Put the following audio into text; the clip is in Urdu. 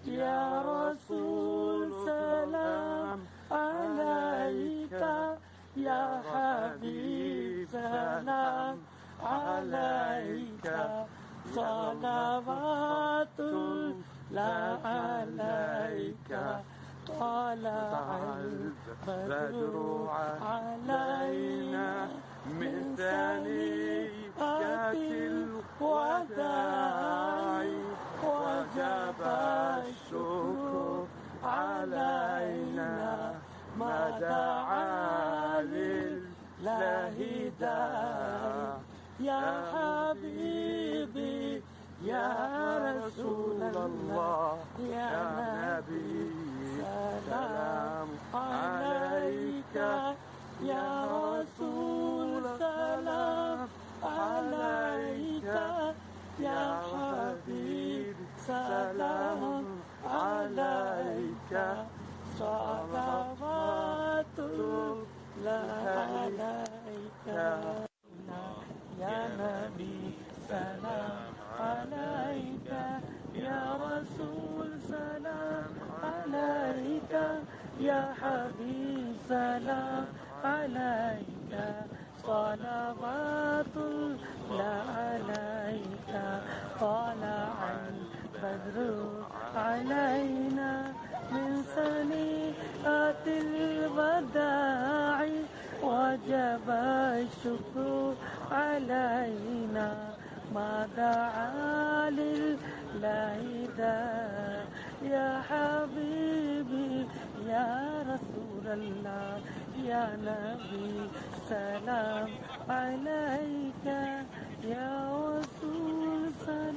يا رسول سلام عليك يا حبيب سلام عليك صلوات الله عليك طلع البدر علينا من ثنيات الوداع وجب الشكر علينا ما دعا لله داع يا حبيبي يا رسول الله يا نبي سلام عليك يا رسول سلام عليك يا حبيب سلام عليك صلوات الله عليك يا نبي سلام عليك يا رسول سلام عليك يا حبيب سلام عليك صلوات الله عليك طلع البدر علينا من ثنيات الوداع وجب الشكر علينا ما دعا لله داع يا حبيبي يا رسول الله يا نبي سلام عليك يا رسول سلام